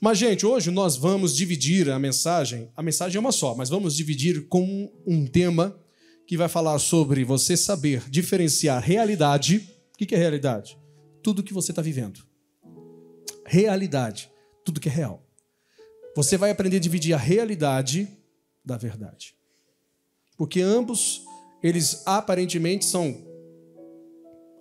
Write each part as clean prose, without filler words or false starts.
Mas, gente, hoje nós vamos dividir a mensagem é uma só, mas vamos dividir com um tema que vai falar sobre você saber diferenciar realidade. O que é realidade? Tudo que você está vivendo. Realidade, tudo que é real. Você vai aprender a dividir a realidade da verdade. Porque ambos, eles aparentemente são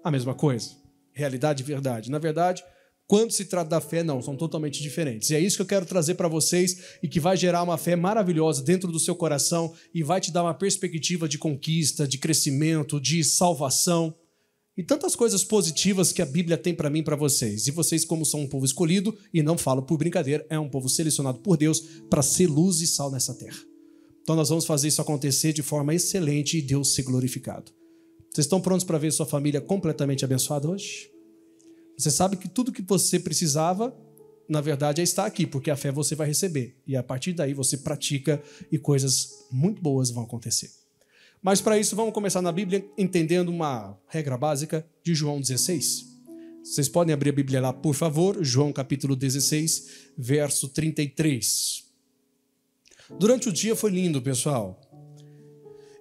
a mesma coisa. Realidade e verdade. Na verdade, quando se trata da fé, não, são totalmente diferentes. E é isso que eu quero trazer para vocês e que vai gerar uma fé maravilhosa dentro do seu coração e vai te dar uma perspectiva de conquista, de crescimento, de salvação e tantas coisas positivas que a Bíblia tem para mim e para vocês. E vocês, como são um povo escolhido, e não falo por brincadeira, é um povo selecionado por Deus para ser luz e sal nessa terra. Então nós vamos fazer isso acontecer de forma excelente e Deus ser glorificado. Vocês estão prontos para ver sua família completamente abençoada hoje? Você sabe que tudo que você precisava, na verdade, é estar aqui, porque a fé você vai receber. E a partir daí você pratica e coisas muito boas vão acontecer. Mas para isso, vamos começar na Bíblia entendendo uma regra básica de João 16. Vocês podem abrir a Bíblia lá, por favor, João capítulo 16, verso 33. Durante o dia foi lindo, pessoal.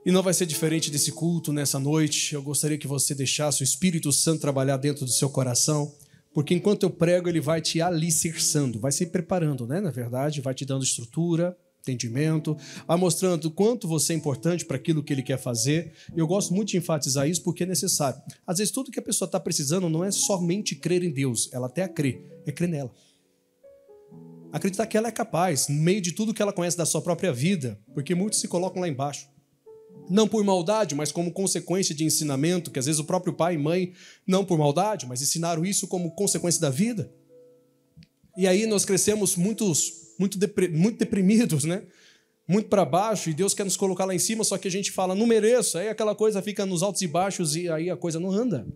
E não vai ser diferente desse culto nessa noite. Eu gostaria que você deixasse o Espírito Santo trabalhar dentro do seu coração, porque enquanto eu prego, ele vai te alicerçando, vai se preparando, né? Na verdade, vai te dando estrutura, entendimento, vai mostrando o quanto você é importante para aquilo que ele quer fazer. Eu gosto muito de enfatizar isso porque é necessário. Às vezes, tudo que a pessoa está precisando não é somente crer em Deus, ela até é crer nela. Acreditar que ela é capaz, no meio de tudo que ela conhece da sua própria vida, porque muitos se colocam lá embaixo. Não por maldade, mas como consequência de ensinamento, que às vezes o próprio pai e mãe, não por maldade, mas ensinaram isso como consequência da vida. E aí nós crescemos muito deprimidos, né? Muito para baixo, e Deus quer nos colocar lá em cima, só que a gente fala, não mereço, aí aquela coisa fica nos altos e baixos, e aí a coisa não anda.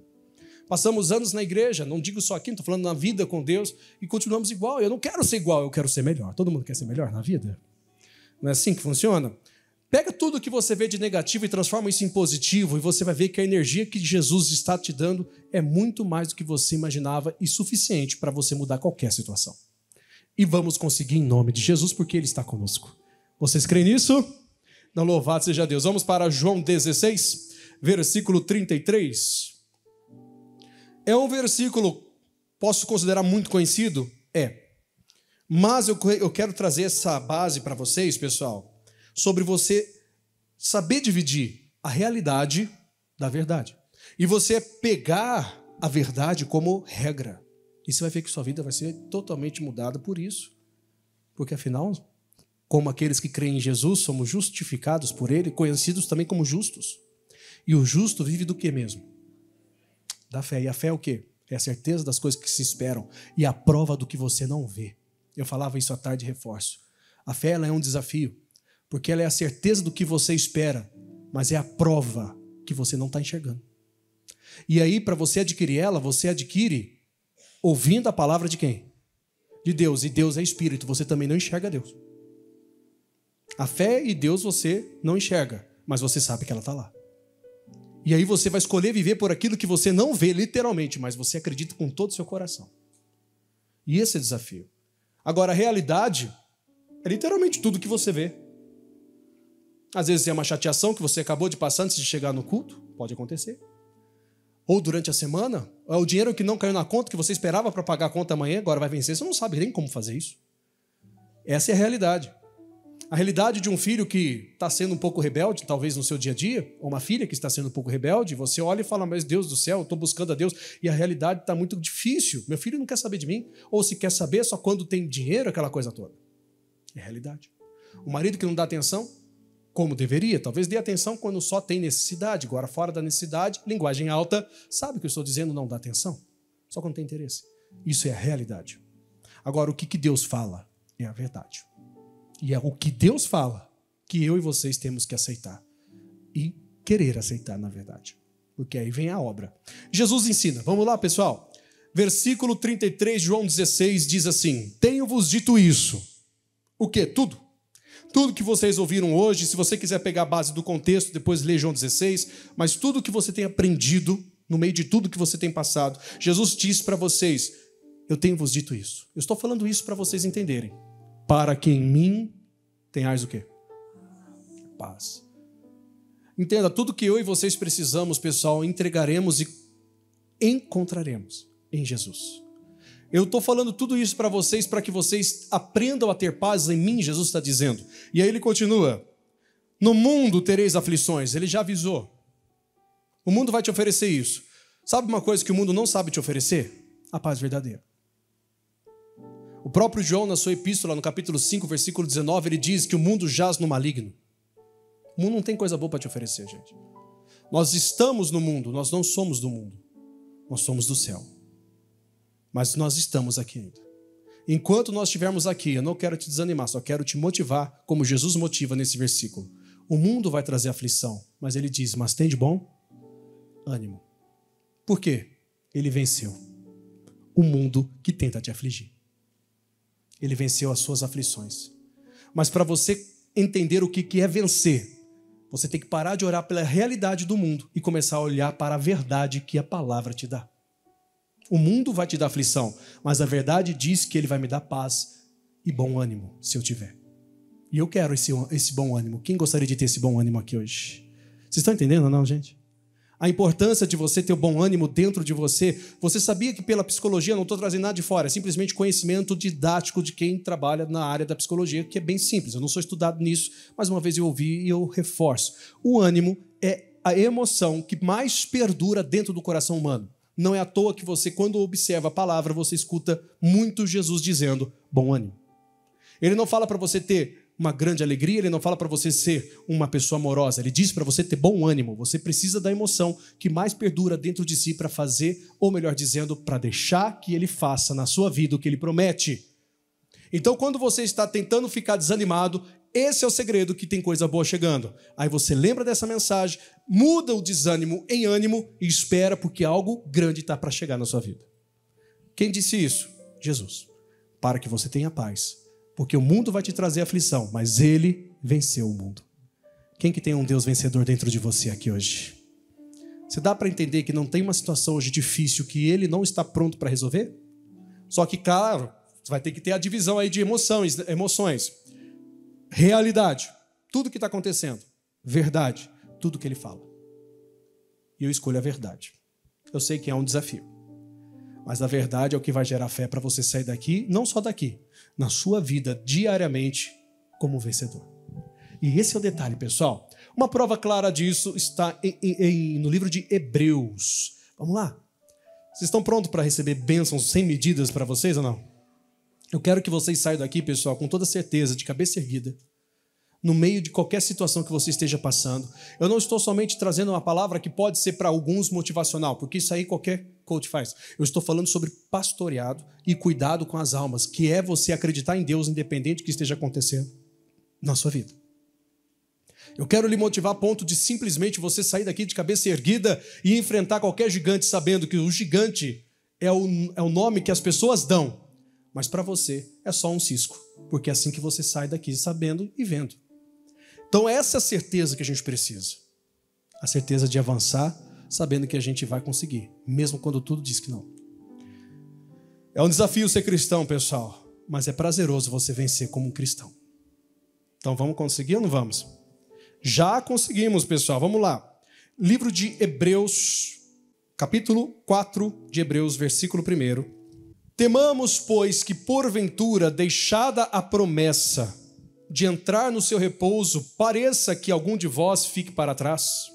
Passamos anos na igreja, não digo só aqui, não estou falando na vida com Deus, e continuamos igual. Eu não quero ser igual, eu quero ser melhor. Todo mundo quer ser melhor na vida? Não é assim que funciona? Pega tudo que você vê de negativo e transforma isso em positivo, e você vai ver que a energia que Jesus está te dando é muito mais do que você imaginava e suficiente para você mudar qualquer situação. E vamos conseguir em nome de Jesus, porque Ele está conosco. Vocês creem nisso? Não, louvado seja Deus. Vamos para João 16, versículo 33. É um versículo, posso considerar muito conhecido? É. Mas eu quero trazer essa base para vocês, pessoal, sobre você saber dividir a realidade da verdade. E você pegar a verdade como regra. E você vai ver que sua vida vai ser totalmente mudada por isso. Porque afinal, como aqueles que creem em Jesus, somos justificados por Ele, conhecidos também como justos. E o justo vive do que mesmo? Da fé. E a fé é o quê? É a certeza das coisas que se esperam e a prova do que você não vê. Eu falava isso à tarde e reforço. A fé ela é um desafio. Porque ela é a certeza do que você espera, mas é a prova que você não está enxergando. E aí, para você adquirir ela, você adquire ouvindo a palavra de quem? De Deus. E Deus é Espírito, você também não enxerga Deus. A fé e Deus você não enxerga, mas você sabe que ela está lá. E aí você vai escolher viver por aquilo que você não vê, literalmente, mas você acredita com todo o seu coração. E esse é o desafio. Agora, a realidade é literalmente tudo que você vê. Às vezes é uma chateação que você acabou de passar antes de chegar no culto, pode acontecer. Ou durante a semana, é o dinheiro que não caiu na conta, que você esperava para pagar a conta amanhã, agora vai vencer, você não sabe nem como fazer isso. Essa é a realidade. A realidade de um filho que está sendo um pouco rebelde, talvez no seu dia a dia, ou uma filha que está sendo um pouco rebelde, você olha e fala, mas Deus do céu, eu estou buscando a Deus, e a realidade está muito difícil, meu filho não quer saber de mim, ou se quer saber só quando tem dinheiro, aquela coisa toda. É a realidade. O marido que não dá atenção, como deveria, talvez dê atenção quando só tem necessidade, agora fora da necessidade, linguagem alta, sabe o que eu estou dizendo, não dá atenção, só quando tem interesse. Isso é a realidade. Agora, o que Deus fala é a verdade. E é o que Deus fala que eu e vocês temos que aceitar. E querer aceitar, na verdade. Porque aí vem a obra. Jesus ensina. Vamos lá, pessoal. Versículo 33, João 16, diz assim: tenho-vos dito isso. O quê? Tudo. Tudo que vocês ouviram hoje, se você quiser pegar a base do contexto, depois lê João 16, mas tudo que você tem aprendido, no meio de tudo que você tem passado, Jesus disse para vocês, eu tenho vos dito isso. Eu estou falando isso para vocês entenderem. Para que em mim tenhais o quê? Paz. Entenda, tudo que eu e vocês precisamos, pessoal, entregaremos e encontraremos em Jesus. Eu estou falando tudo isso para vocês, para que vocês aprendam a ter paz em mim, Jesus está dizendo. E aí ele continua, no mundo tereis aflições, ele já avisou. O mundo vai te oferecer isso. Sabe uma coisa que o mundo não sabe te oferecer? A paz verdadeira. O próprio João, na sua epístola, no capítulo 5, versículo 19, ele diz que o mundo jaz no maligno. O mundo não tem coisa boa para te oferecer, gente. Nós estamos no mundo, nós não somos do mundo. Nós somos do céu. Mas nós estamos aqui ainda. Enquanto nós estivermos aqui, eu não quero te desanimar, só quero te motivar, como Jesus motiva nesse versículo. O mundo vai trazer aflição, mas ele diz, mas tem de bom ânimo. Por quê? Ele venceu o mundo que tenta te afligir. Ele venceu as suas aflições. Mas para você entender o que é vencer, você tem que parar de orar pela realidade do mundo e começar a olhar para a verdade que a palavra te dá. O mundo vai te dar aflição, mas a verdade diz que ele vai me dar paz e bom ânimo, se eu tiver. E eu quero esse bom ânimo. Quem gostaria de ter esse bom ânimo aqui hoje? Vocês estão entendendo ou não, gente? A importância de você ter o bom ânimo dentro de você. Você sabia que pela psicologia, não estou trazendo nada de fora, é simplesmente conhecimento didático de quem trabalha na área da psicologia, que é bem simples. Eu não sou estudado nisso, mas uma vez eu ouvi e eu reforço. O ânimo é a emoção que mais perdura dentro do coração humano. Não é à toa que você, quando observa a palavra, você escuta muito Jesus dizendo bom ânimo. Ele não fala para você ter uma grande alegria, ele não fala para você ser uma pessoa amorosa, ele diz para você ter bom ânimo. Você precisa da emoção que mais perdura dentro de si para fazer, ou melhor dizendo, para deixar que ele faça na sua vida o que ele promete. Então, quando você está tentando ficar desanimado, esse é o segredo, que tem coisa boa chegando. Aí você lembra dessa mensagem, muda o desânimo em ânimo e espera, porque algo grande está para chegar na sua vida. Quem disse isso? Jesus. Para que você tenha paz. Porque o mundo vai te trazer aflição, mas ele venceu o mundo. Quem que tem um Deus vencedor dentro de você aqui hoje? Você dá para entender que não tem uma situação hoje difícil que ele não está pronto para resolver? Só que, claro, você vai ter que ter a divisão aí de emoções. Realidade, tudo que está acontecendo. Verdade, tudo que ele fala. E eu escolho a verdade. Eu sei que é um desafio. Mas a verdade é o que vai gerar fé para você sair daqui, não só daqui, na sua vida diariamente como vencedor. E esse é o detalhe, pessoal. Uma prova clara disso está no livro de Hebreus. Vamos lá? Vocês estão prontos para receber bênçãos sem medidas para vocês ou não? Eu quero que vocês saiam daqui, pessoal, com toda certeza, de cabeça erguida, no meio de qualquer situação que você esteja passando. Eu não estou somente trazendo uma palavra que pode ser para alguns motivacional, porque isso aí qualquer coach faz. Eu estou falando sobre pastoreado e cuidado com as almas, que é você acreditar em Deus independente do que esteja acontecendo na sua vida. Eu quero lhe motivar a ponto de simplesmente você sair daqui de cabeça erguida e enfrentar qualquer gigante, sabendo que o gigante é o nome que as pessoas dão, mas para você é só um cisco, porque é assim que você sai daqui sabendo e vendo. Então essa é a certeza que a gente precisa. A certeza de avançar, sabendo que a gente vai conseguir, mesmo quando tudo diz que não. É um desafio ser cristão, pessoal, mas é prazeroso você vencer como um cristão. Então vamos conseguir ou não vamos? Já conseguimos, pessoal, vamos lá. Livro de Hebreus, capítulo 4 de Hebreus, versículo 1. Temamos, pois, que porventura, deixada a promessa de entrar no seu repouso, pareça que algum de vós fique para trás.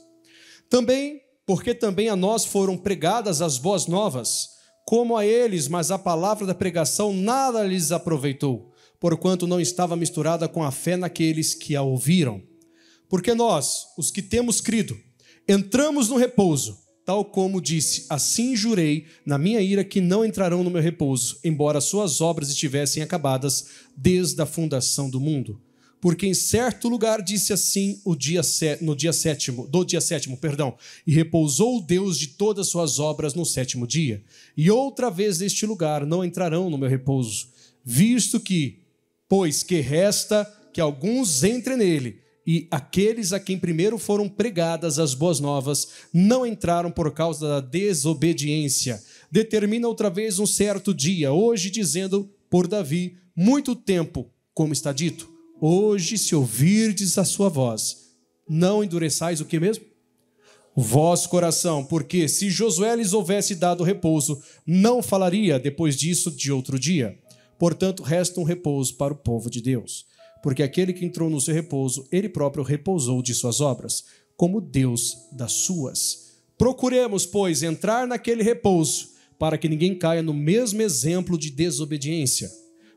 Também, porque também a nós foram pregadas as boas novas, como a eles, mas a palavra da pregação nada lhes aproveitou, porquanto não estava misturada com a fé naqueles que a ouviram. Porque nós, os que temos crido, entramos no repouso, tal como disse, assim jurei na minha ira que não entrarão no meu repouso, embora suas obras estivessem acabadas desde a fundação do mundo. Porque em certo lugar disse assim do dia sétimo, e repousou Deus de todas suas obras no sétimo dia. E outra vez neste lugar não entrarão no meu repouso, visto que, pois que resta que alguns entrem nele, e aqueles a quem primeiro foram pregadas as boas novas não entraram por causa da desobediência determina outra vez um certo dia, hoje dizendo por Davi, muito tempo, como está dito, hoje se ouvirdes a sua voz, não endureçais o que mesmo? O vosso coração, porque se Josué lhes houvesse dado repouso, não falaria depois disso de outro dia. Portanto, resta um repouso para o povo de Deus, porque aquele que entrou no seu repouso, ele próprio repousou de suas obras, como Deus das suas. Procuremos, pois, entrar naquele repouso, para que ninguém caia no mesmo exemplo de desobediência.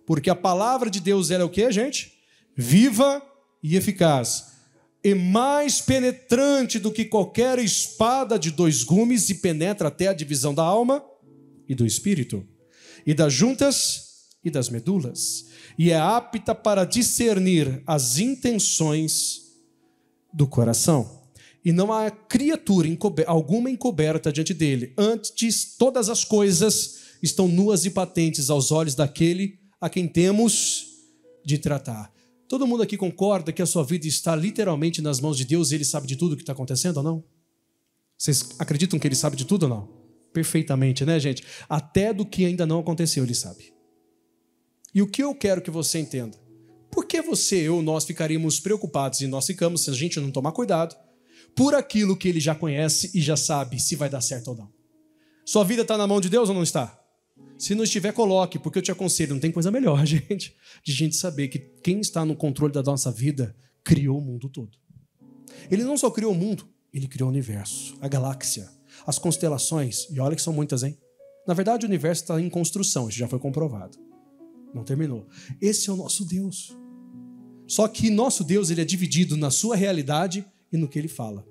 Porque a palavra de Deus ela é o quê, gente? Viva e eficaz, e mais penetrante do que qualquer espada de 2 gumes, e penetra até a divisão da alma e do espírito, e das juntas e das medulas, e é apta para discernir as intenções do coração. E não há criatura alguma encoberta diante dele. Antes, todas as coisas estão nuas e patentes aos olhos daquele a quem temos de tratar. Todo mundo aqui concorda que a sua vida está literalmente nas mãos de Deus e Ele sabe de tudo o que está acontecendo ou não? Vocês acreditam que Ele sabe de tudo ou não? Perfeitamente, né, gente? Até do que ainda não aconteceu, Ele sabe. E o que eu quero que você entenda? Por que você ou nós ficaríamos preocupados, e nós ficamos, se a gente não tomar cuidado, por aquilo que Ele já conhece e já sabe se vai dar certo ou não? Sua vida está na mão de Deus ou não está? Se não estiver, coloque, porque eu te aconselho, não tem coisa melhor, gente, de gente saber que quem está no controle da nossa vida criou o mundo todo. Ele não só criou o mundo, ele criou o universo, a galáxia, as constelações, e olha que são muitas, hein? Na verdade, o universo está em construção, isso já foi comprovado. Não terminou. Esse é o nosso Deus. Só que nosso Deus ele é dividido na sua realidade e no que ele fala.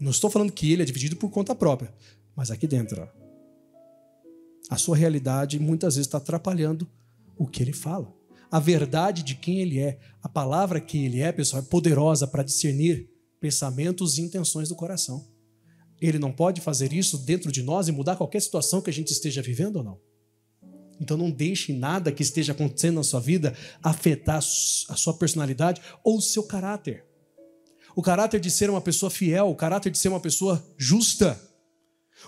Não estou falando que ele é dividido por conta própria, mas aqui dentro, ó, a sua realidade muitas vezes está atrapalhando o que ele fala. A verdade de quem ele é, a palavra que ele é, pessoal, é poderosa para discernir pensamentos e intenções do coração. Ele não pode fazer isso dentro de nós e mudar qualquer situação que a gente esteja vivendo ou não. Então não deixe nada que esteja acontecendo na sua vida afetar a sua personalidade ou o seu caráter. O caráter de ser uma pessoa fiel, o caráter de ser uma pessoa justa.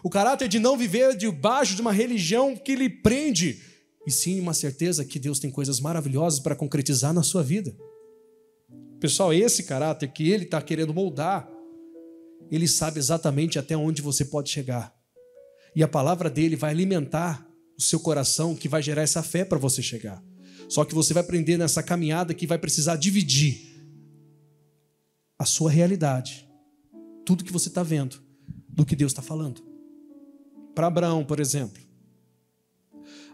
O caráter de não viver debaixo de uma religião que lhe prende, e sim uma certeza que Deus tem coisas maravilhosas para concretizar na sua vida. Pessoal, esse caráter que ele está querendo moldar, ele sabe exatamente até onde você pode chegar. E a palavra dele vai alimentar o seu coração, que vai gerar essa fé para você chegar. Só que você vai aprender nessa caminhada que vai precisar dividir a sua realidade, tudo que você está vendo, do que Deus está falando. Para Abraão, por exemplo.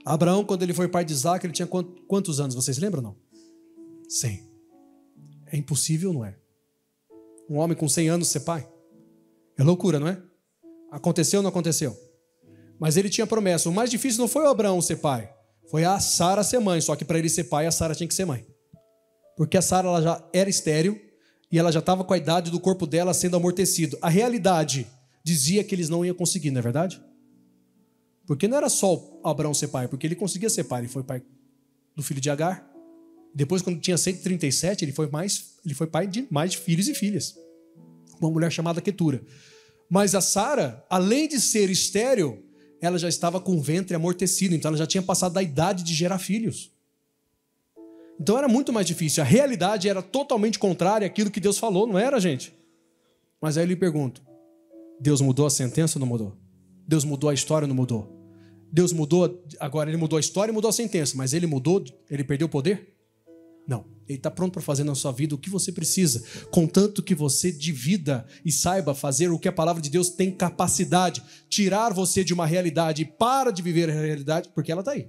Abraão, quando ele foi pai de Isaac, ele tinha quantos anos? Vocês lembram ou não? 100. É impossível, não é? Um homem com 100 anos ser pai? É loucura, não é? Aconteceu ou não aconteceu? Mas ele tinha promessa. O mais difícil não foi o Abraão ser pai, foi a Sara ser mãe. Só que para ele ser pai, a Sara tinha que ser mãe. Porque a Sara ela já era estéril e ela já estava com a idade do corpo dela sendo amortecido. A realidade dizia que eles não iam conseguir, não é verdade? Porque não era só o Abraão ser pai, porque ele conseguia ser pai. Ele foi pai do filho de Agar. Depois, quando tinha 137, ele foi pai de mais de filhos e filhas. Uma mulher chamada Quetura. Mas a Sara, além de ser estéril, ela já estava com o ventre amortecido. Então ela já tinha passado da idade de gerar filhos. Então era muito mais difícil. A realidade era totalmente contrária àquilo que Deus falou, não era, gente? Mas aí eu lhe pergunto, Deus mudou a sentença ou não mudou? Deus mudou a história ou não mudou? Deus mudou, agora ele mudou a história e mudou a sentença, mas ele mudou, ele perdeu o poder? Não, ele está pronto para fazer na sua vida o que você precisa, contanto que você divida e saiba fazer o que a palavra de Deus tem capacidade, tirar você de uma realidade e para de viver a realidade, porque ela está aí.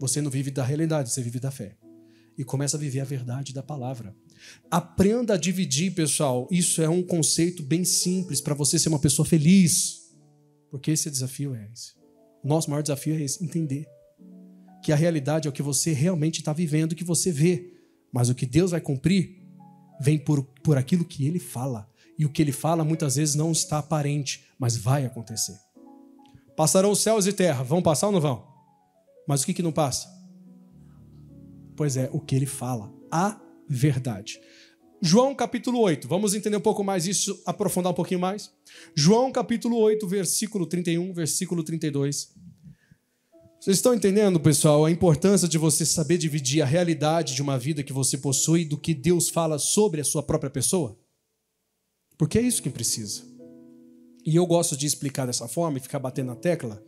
Você não vive da realidade, você vive da fé. E começa a viver a verdade da palavra. Aprenda a dividir, pessoal. Isso é um conceito bem simples para você ser uma pessoa feliz. Porque esse desafio é esse. O nosso maior desafio é esse, entender que a realidade é o que você realmente está vivendo, o que você vê. Mas o que Deus vai cumprir vem por aquilo que Ele fala. E o que Ele fala muitas vezes não está aparente, mas vai acontecer. Passarão os céus e terra. Vão passar ou não vão? Mas o que não passa? Pois é, o que Ele fala. A verdade. João capítulo 8. Vamos entender um pouco mais isso, aprofundar um pouquinho mais. João capítulo 8, versículo 31, versículo 32. Vocês estão entendendo, pessoal, a importância de você saber dividir a realidade de uma vida que você possui do que Deus fala sobre a sua própria pessoa? Porque é isso que precisa. E eu gosto de explicar dessa forma e ficar batendo na tecla,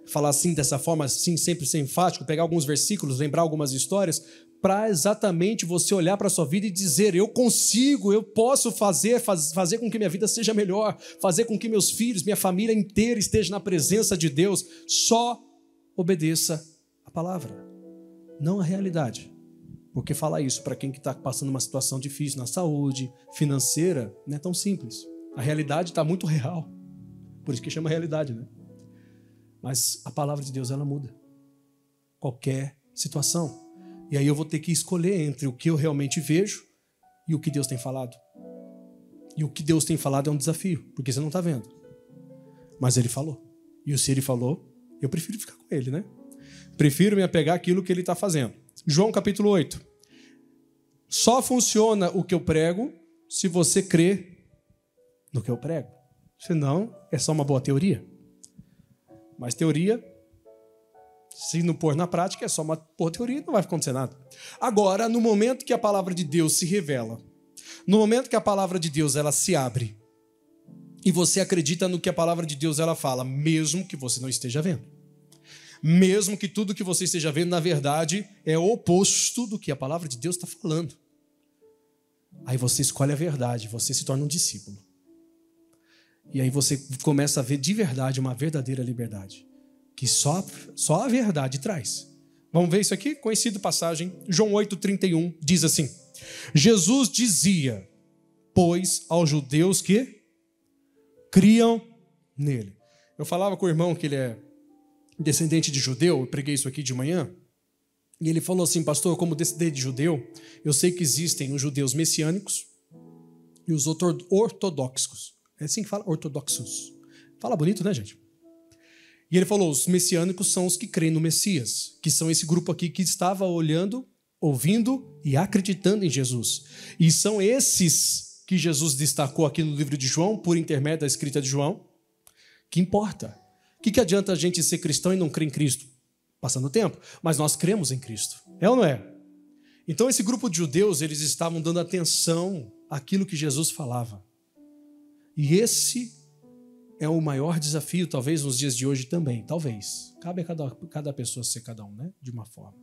falar assim, dessa forma, assim, sempre ser enfático, pegar alguns versículos, lembrar algumas histórias, para exatamente você olhar para a sua vida e dizer, eu consigo, eu posso fazer com que minha vida seja melhor, fazer com que meus filhos, minha família inteira esteja na presença de Deus. Só obedeça a palavra, não a realidade. Porque falar isso para quem está passando uma situação difícil na saúde, financeira, não é tão simples. A realidade está muito real. Por isso que chama realidade, né? Mas a palavra de Deus, ela muda qualquer situação. E aí eu vou ter que escolher entre o que eu realmente vejo e o que Deus tem falado. E o que Deus tem falado é um desafio, porque você não está vendo. Mas Ele falou. E se Ele falou, eu prefiro ficar com Ele, né? Prefiro me apegar àquilo que Ele está fazendo. João capítulo 8. Só funciona o que eu prego se você crê no que eu prego. Senão, é só uma boa teoria. Mas teoria, se não pôr na prática, é só uma boa teoria e não vai acontecer nada. Agora, no momento que a palavra de Deus se revela, no momento que a palavra de Deus ela se abre, e você acredita no que a palavra de Deus ela fala, mesmo que você não esteja vendo. Mesmo que tudo que você esteja vendo, na verdade, é o oposto do que a palavra de Deus está falando. Aí você escolhe a verdade, você se torna um discípulo. E aí você começa a ver de verdade uma verdadeira liberdade, que só a verdade traz. Vamos ver isso aqui? Conhecida passagem, João 8,31, diz assim: Jesus dizia, pois aos judeus que criam nele. Eu falava com o irmão que ele é descendente de judeu, eu preguei isso aqui de manhã, e ele falou assim, pastor, como descendente de judeu, eu sei que existem os judeus messiânicos e os ortodoxos. É assim que fala, ortodoxos. Fala bonito, né, gente? E ele falou, os messiânicos são os que creem no Messias, que são esse grupo aqui que estava olhando, ouvindo e acreditando em Jesus. E são esses que Jesus destacou aqui no livro de João, por intermédio da escrita de João, que importa. O que adianta a gente ser cristão e não crer em Cristo? Passando o tempo. Mas nós cremos em Cristo. É ou não é? Então esse grupo de judeus, eles estavam dando atenção àquilo que Jesus falava. E esse é o maior desafio, talvez, nos dias de hoje também. Talvez. Cabe a cada pessoa ser cada um, né? De uma forma.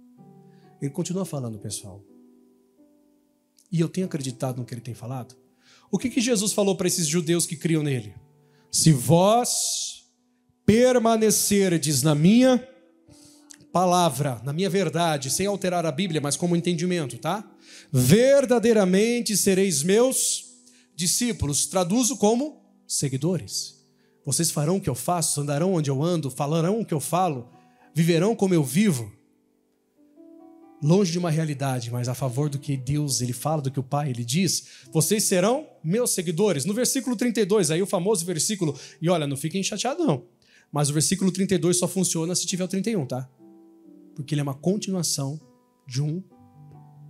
Ele continua falando, pessoal. E eu tenho acreditado no que ele tem falado. O que Jesus falou para esses judeus que criam nele? Se vós permanecerdes na minha palavra, na minha verdade, sem alterar a Bíblia, mas como entendimento, tá? Verdadeiramente sereis meus discípulos. Traduzo como seguidores. Vocês farão o que eu faço, andarão onde eu ando, falarão o que eu falo, viverão como eu vivo. Longe de uma realidade, mas a favor do que Deus ele fala, do que o Pai ele diz, vocês serão meus seguidores. No versículo 32, aí o famoso versículo, e olha, não fiquem chateados não, mas o versículo 32 só funciona se tiver o 31, tá? Porque ele é uma continuação de uma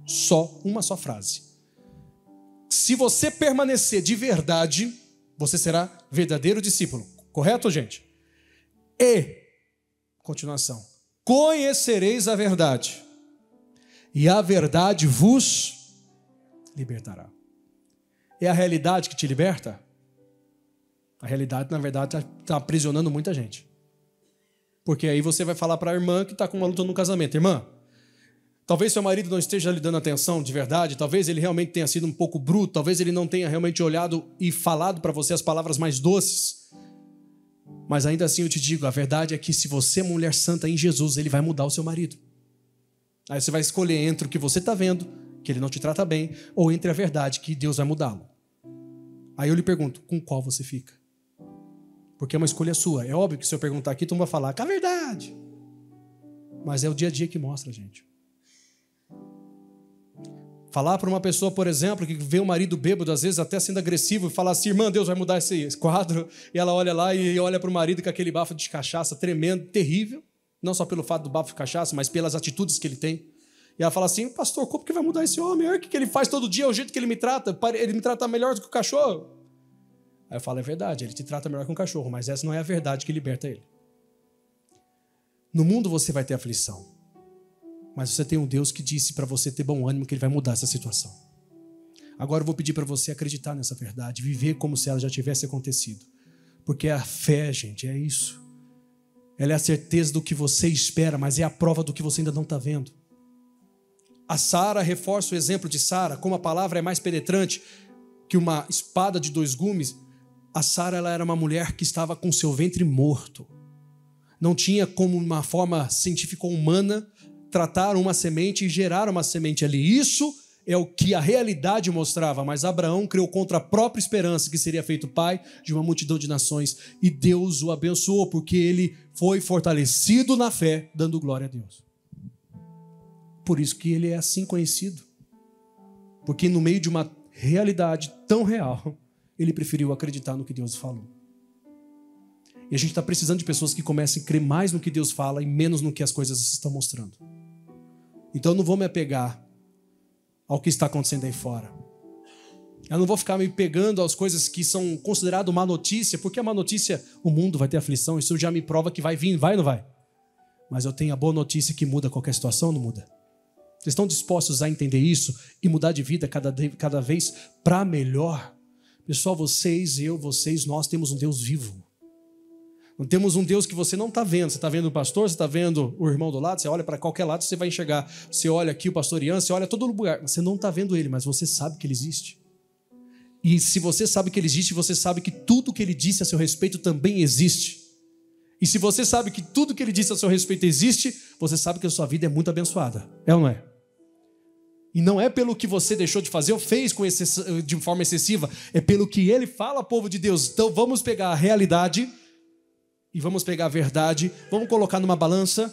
só frase. Se você permanecer de verdade, você será verdadeiro discípulo. Correto, gente? E, continuação, conhecereis a verdade, e a verdade vos libertará. É a realidade que te liberta? A realidade, na verdade, está aprisionando muita gente. Porque aí você vai falar para a irmã que está com uma luta no casamento. Irmã, talvez seu marido não esteja lhe dando atenção de verdade, talvez ele realmente tenha sido um pouco bruto, talvez ele não tenha realmente olhado e falado para você as palavras mais doces. Mas ainda assim eu te digo, a verdade é que se você é mulher santa em Jesus, ele vai mudar o seu marido. Aí você vai escolher entre o que você está vendo, que ele não te trata bem, ou entre a verdade, que Deus vai mudá-lo. Aí eu lhe pergunto, com qual você fica? Porque é uma escolha sua. É óbvio que se eu perguntar aqui, tu vai falar que é a verdade. Mas é o dia a dia que mostra, gente. Falar para uma pessoa, por exemplo, que vê um marido bêbado, às vezes até sendo agressivo, e falar assim, irmã, Deus vai mudar esse quadro. E ela olha lá e olha para o marido com aquele bafo de cachaça tremendo, terrível. Não só pelo fato do bafo de cachaça, mas pelas atitudes que ele tem. E ela fala assim, pastor, como que vai mudar esse homem? Olha o que ele faz todo dia, o jeito que ele me trata melhor do que o cachorro. Aí eu falo, é verdade, ele te trata melhor que um cachorro, mas essa não é a verdade que liberta ele. No mundo você vai ter aflição, mas você tem um Deus que disse para você ter bom ânimo que ele vai mudar essa situação. Agora eu vou pedir para você acreditar nessa verdade, viver como se ela já tivesse acontecido. Porque a fé, gente, é isso. Ela é a certeza do que você espera, mas é a prova do que você ainda não está vendo. A Sara reforça o exemplo de Sara, como a palavra é mais penetrante que uma espada de 2 gumes. A Sara, ela era uma mulher que estava com seu ventre morto. Não tinha como uma forma científica humana tratar uma semente e gerar uma semente ali. Isso é o que a realidade mostrava, mas Abraão creu contra a própria esperança que seria feito pai de uma multidão de nações e Deus o abençoou porque ele foi fortalecido na fé, dando glória a Deus. Por isso que ele é assim conhecido, porque no meio de uma realidade tão real, ele preferiu acreditar no que Deus falou. E a gente está precisando de pessoas que comecem a crer mais no que Deus fala e menos no que as coisas estão mostrando. Então eu não vou me apegar ao que está acontecendo aí fora. Eu não vou ficar me pegando às coisas que são consideradas má notícia, porque a má notícia, o mundo vai ter aflição, isso já me prova que vai vir, vai ou não vai? Mas eu tenho a boa notícia que muda qualquer situação, não muda? Vocês estão dispostos a entender isso e mudar de vida cada vez para melhor? Pessoal, vocês, nós temos um Deus vivo. Não temos um Deus que você não está vendo. Você está vendo o pastor, você está vendo o irmão do lado, você olha para qualquer lado, você vai enxergar. Você olha aqui o pastor Ian, você olha todo lugar. Você não está vendo ele, mas você sabe que ele existe. E se você sabe que ele existe, você sabe que tudo que ele disse a seu respeito também existe. E se você sabe que tudo que ele disse a seu respeito existe, você sabe que a sua vida é muito abençoada. É ou não é? E não é pelo que você deixou de fazer ou fez de forma excessiva. É pelo que ele fala, povo de Deus. Então vamos pegar a realidade e vamos pegar a verdade, vamos colocar numa balança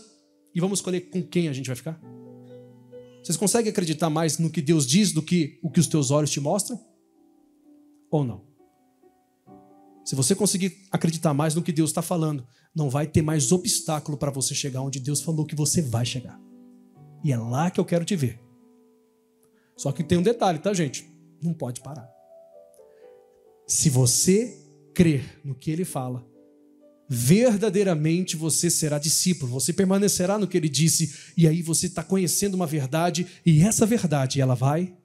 e vamos escolher com quem a gente vai ficar. Vocês conseguem acreditar mais no que Deus diz do que o que os teus olhos te mostram? Ou não? Se você conseguir acreditar mais no que Deus está falando, não vai ter mais obstáculo para você chegar onde Deus falou que você vai chegar. E é lá que eu quero te ver. Só que tem um detalhe, tá, gente? Não pode parar. Se você crer no que ele fala, verdadeiramente você será discípulo, você permanecerá no que ele disse, e aí você está conhecendo uma verdade, e essa verdade, ela vai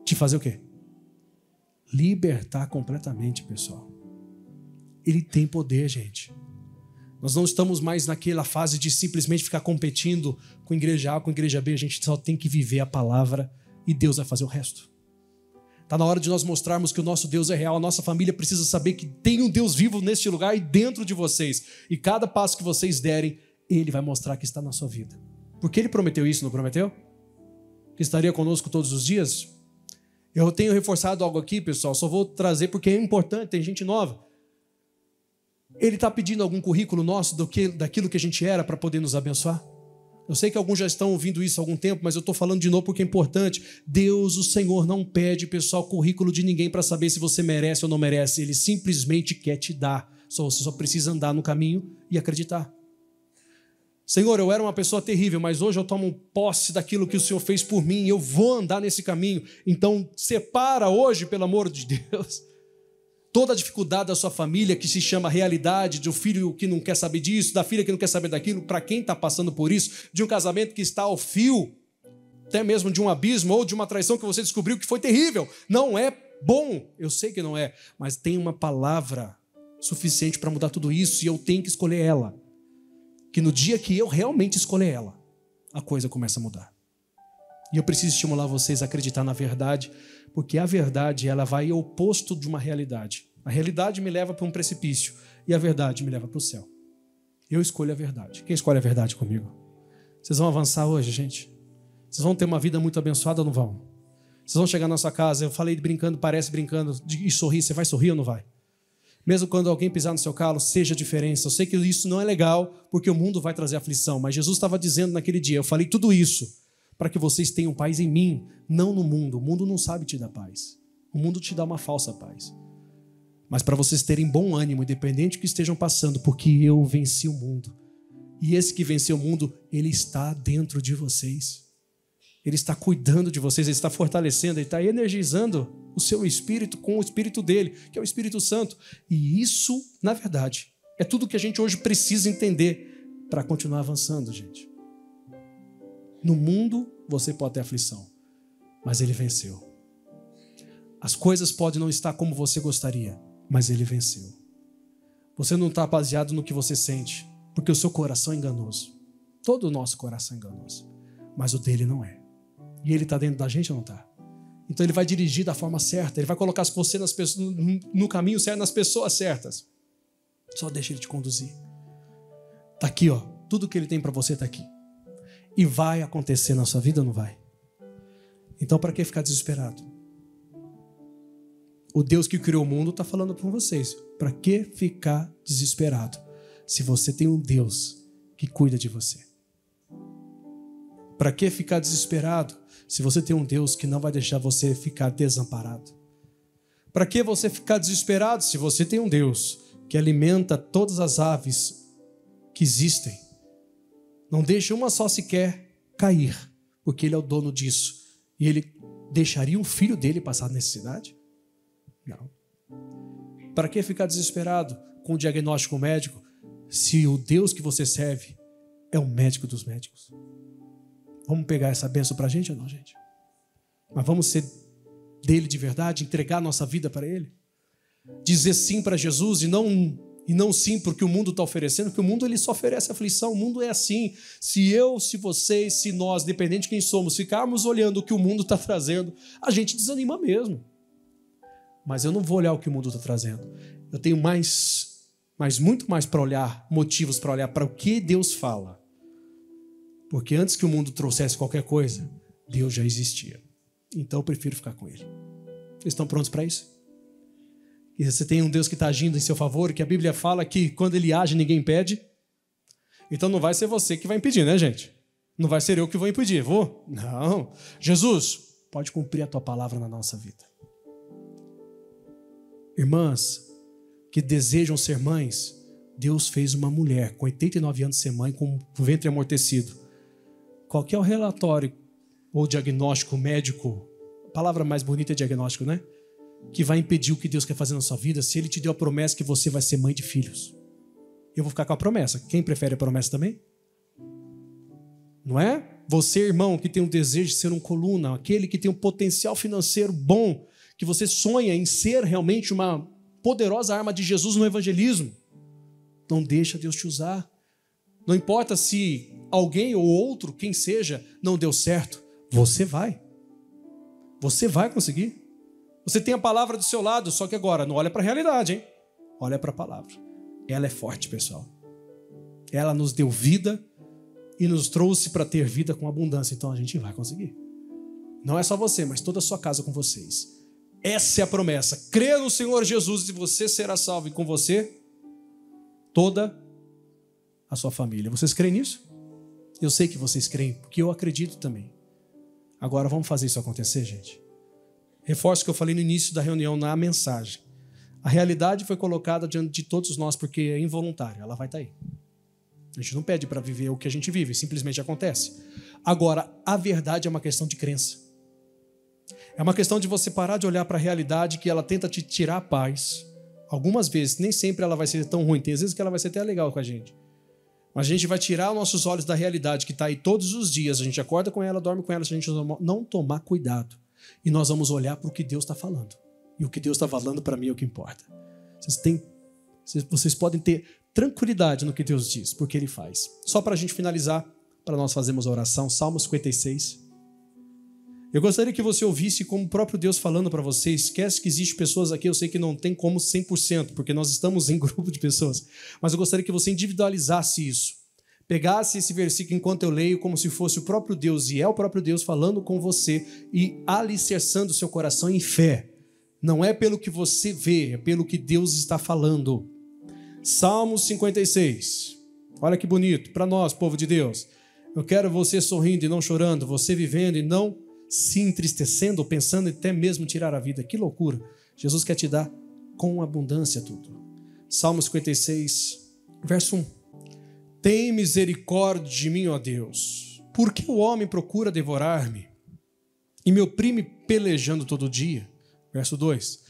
te fazer o quê? Libertar completamente, pessoal. Ele tem poder, gente. Nós não estamos mais naquela fase de simplesmente ficar competindo com igreja A, com igreja B. A gente só tem que viver a palavra e Deus vai fazer o resto. Está na hora de nós mostrarmos que o nosso Deus é real. A nossa família precisa saber que tem um Deus vivo neste lugar e dentro de vocês. E cada passo que vocês derem, Ele vai mostrar que está na sua vida. Porque Ele prometeu isso, não prometeu? Que estaria conosco todos os dias? Eu tenho reforçado algo aqui, pessoal. Só vou trazer porque é importante, tem gente nova. Ele está pedindo algum currículo nosso daquilo que a gente era para poder nos abençoar? Eu sei que alguns já estão ouvindo isso há algum tempo, mas eu estou falando de novo porque é importante. Deus, o Senhor, não pede, pessoal, currículo de ninguém para saber se você merece ou não merece. Ele simplesmente quer te dar. Você só precisa andar no caminho e acreditar. Senhor, eu era uma pessoa terrível, mas hoje eu tomo posse daquilo que o Senhor fez por mim e eu vou andar nesse caminho. Então, separa hoje, pelo amor de Deus, toda a dificuldade da sua família, que se chama realidade, do filho que não quer saber disso, da filha que não quer saber daquilo, para quem está passando por isso, de um casamento que está ao fio, até mesmo de um abismo ou de uma traição que você descobriu que foi terrível. Não é bom, eu sei que não é, mas tem uma palavra suficiente para mudar tudo isso e eu tenho que escolher ela. Que no dia que eu realmente escolher ela, a coisa começa a mudar. E eu preciso estimular vocês a acreditar na verdade, porque a verdade ela vai ao oposto de uma realidade. A realidade me leva para um precipício e a verdade me leva para o céu. Eu escolho a verdade. Quem escolhe a verdade comigo? Vocês vão avançar hoje, gente? Vocês vão ter uma vida muito abençoada ou não vão? Vocês vão chegar na sua casa, eu falei brincando, parece brincando, e sorrir, você vai sorrir ou não vai? Mesmo quando alguém pisar no seu calo, seja a diferença. Eu sei que isso não é legal, porque o mundo vai trazer aflição, mas Jesus estava dizendo naquele dia, eu falei tudo isso para que vocês tenham paz em mim, não no mundo. O mundo não sabe te dar paz. O mundo te dá uma falsa paz. Mas para vocês terem bom ânimo, independente do que estejam passando, porque eu venci o mundo. E esse que venceu o mundo, ele está dentro de vocês. Ele está cuidando de vocês, ele está fortalecendo, ele está energizando o seu espírito com o espírito dele, que é o Espírito Santo. E isso, na verdade, é tudo que a gente hoje precisa entender para continuar avançando, gente. No mundo, você pode ter aflição, mas ele venceu. As coisas podem não estar como você gostaria, mas ele venceu. Você não está baseado no que você sente, porque o seu coração é enganoso. Todo o nosso coração é enganoso, mas o dele não é. E ele está dentro da gente ou não está? Então ele vai dirigir da forma certa, ele vai colocar você no caminho certo, nas pessoas certas. Só deixa ele te conduzir. Está aqui, ó. Tudo que ele tem para você está aqui. E vai acontecer na sua vida ou não vai? Então para que ficar desesperado? O Deus que criou o mundo está falando com vocês. Para que ficar desesperado? Se você tem um Deus que cuida de você. Para que ficar desesperado se você tem um Deus que não vai deixar você ficar desamparado? Para que você ficar desesperado se você tem um Deus que alimenta todas as aves que existem? Não deixa uma só sequer cair, porque Ele é o dono disso. E Ele deixaria um filho dele passar necessidade? Não. Para que ficar desesperado com o diagnóstico médico se o Deus que você serve é o médico dos médicos? Vamos pegar essa bênção para a gente ou não, gente? Mas vamos ser dele de verdade, entregar nossa vida para ele? Dizer sim para Jesus e não sim porque o mundo está oferecendo, porque o mundo ele só oferece aflição, o mundo é assim. Se eu, se vocês, se nós, dependente de quem somos, ficarmos olhando o que o mundo está trazendo, a gente desanima mesmo. Mas eu não vou olhar o que o mundo está trazendo. Eu tenho muito mais para olhar, motivos para olhar para o que Deus fala. Porque antes que o mundo trouxesse qualquer coisa, Deus já existia. Então eu prefiro ficar com Ele. Vocês estão prontos para isso? E você tem um Deus que está agindo em seu favor, que a Bíblia fala que quando Ele age, ninguém impede. Então não vai ser você que vai impedir, né, gente? Não vai ser eu que vou impedir, vou? Não. Jesus, pode cumprir a Tua palavra na nossa vida. Irmãs que desejam ser mães, Deus fez uma mulher com 89 anos ser mãe, com o ventre amortecido. Qual que é o relatório ou diagnóstico médico? A palavra mais bonita é diagnóstico, né? Que vai impedir o que Deus quer fazer na sua vida se Ele te deu a promessa que você vai ser mãe de filhos. Eu vou ficar com a promessa. Quem prefere a promessa também? Não é? Você, irmão, que tem um desejo de ser um coluna, aquele que tem um potencial financeiro bom, que você sonha em ser realmente uma poderosa arma de Jesus no evangelismo. Não deixa Deus te usar. Não importa se alguém ou outro, quem seja, não deu certo. Você vai. Você vai conseguir. Você tem a palavra do seu lado, só que agora não olha para a realidade, hein? Olha para a palavra. Ela é forte, pessoal. Ela nos deu vida e nos trouxe para ter vida com abundância. Então a gente vai conseguir. Não é só você, mas toda a sua casa com vocês. Essa é a promessa. Crê no Senhor Jesus e você será salvo. E com você, toda a sua família. Vocês creem nisso? Eu sei que vocês creem, porque eu acredito também. Agora vamos fazer isso acontecer, gente? Reforço o que eu falei no início da reunião, na mensagem. A realidade foi colocada diante de todos nós porque é involuntária, ela vai estar aí. A gente não pede para viver o que a gente vive, simplesmente acontece. Agora, a verdade é uma questão de crença. É uma questão de você parar de olhar para a realidade que ela tenta te tirar a paz. Algumas vezes, nem sempre ela vai ser tão ruim, tem às vezes que ela vai ser até legal com a gente. Mas a gente vai tirar os nossos olhos da realidade que está aí todos os dias. A gente acorda com ela, dorme com ela, se a gente não tomar cuidado. E nós vamos olhar para o que Deus está falando. E o que Deus está falando para mim é o que importa. Vocês podem ter tranquilidade no que Deus diz, porque Ele faz. Só para a gente finalizar, para nós fazermos a oração, Salmo 56. Eu gostaria que você ouvisse como o próprio Deus falando para você. Esquece que existem pessoas aqui, eu sei que não tem como 100%, porque nós estamos em grupo de pessoas. Mas eu gostaria que você individualizasse isso. Pegasse esse versículo enquanto eu leio como se fosse o próprio Deus, e é o próprio Deus falando com você e alicerçando o seu coração em fé. Não é pelo que você vê, é pelo que Deus está falando. Salmo 56. Olha que bonito, para nós, povo de Deus. Eu quero você sorrindo e não chorando, você vivendo e não se entristecendo ou pensando em até mesmo tirar a vida. Que loucura. Jesus quer te dar com abundância tudo. Salmo 56, verso 1. Tem misericórdia de mim, ó Deus. Por que o homem procura devorar-me e me oprime pelejando todo dia? Verso 2.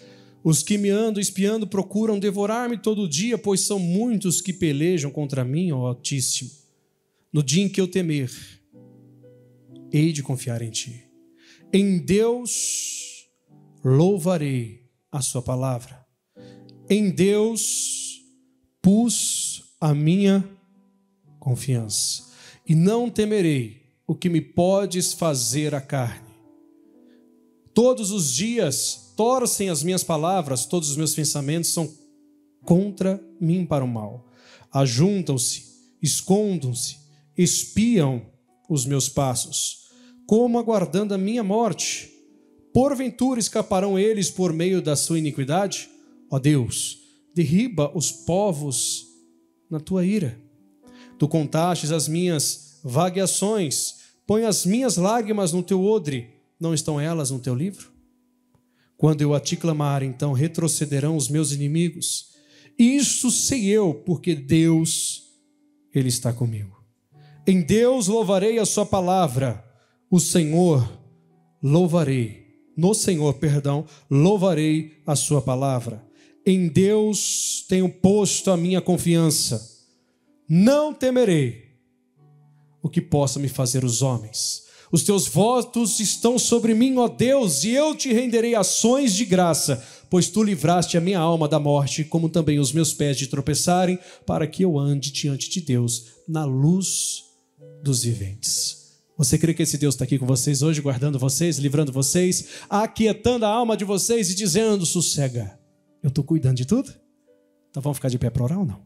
Os que me andam espiando procuram devorar-me todo dia, pois são muitos que pelejam contra mim, ó Altíssimo. No dia em que eu temer, hei de confiar em ti. Em Deus louvarei a sua palavra. Em Deus pus a minha confiança. E não temerei o que me podes fazer à carne. Todos os dias torcem as minhas palavras, todos os meus pensamentos são contra mim para o mal. Ajuntam-se, escondam-se, espiam os meus passos, como aguardando a minha morte. Porventura escaparão eles por meio da sua iniquidade? Ó Deus, derriba os povos na tua ira. Tu contastes as minhas vagueações, põe as minhas lágrimas no teu odre, não estão elas no teu livro? Quando eu a ti clamar, então retrocederão os meus inimigos. Isso sei eu, porque Deus, Ele está comigo. Em Deus louvarei a sua palavra. No Senhor, louvarei a sua palavra. Em Deus tenho posto a minha confiança. Não temerei o que possa me fazer os homens. Os teus votos estão sobre mim, ó Deus, e eu te renderei ações de graça, pois tu livraste a minha alma da morte, como também os meus pés de tropeçarem, para que eu ande diante de Deus na luz dos viventes. Você crê que esse Deus está aqui com vocês hoje, guardando vocês, livrando vocês, aquietando a alma de vocês e dizendo: sossega, eu estou cuidando de tudo? Então vamos ficar de pé para orar ou não?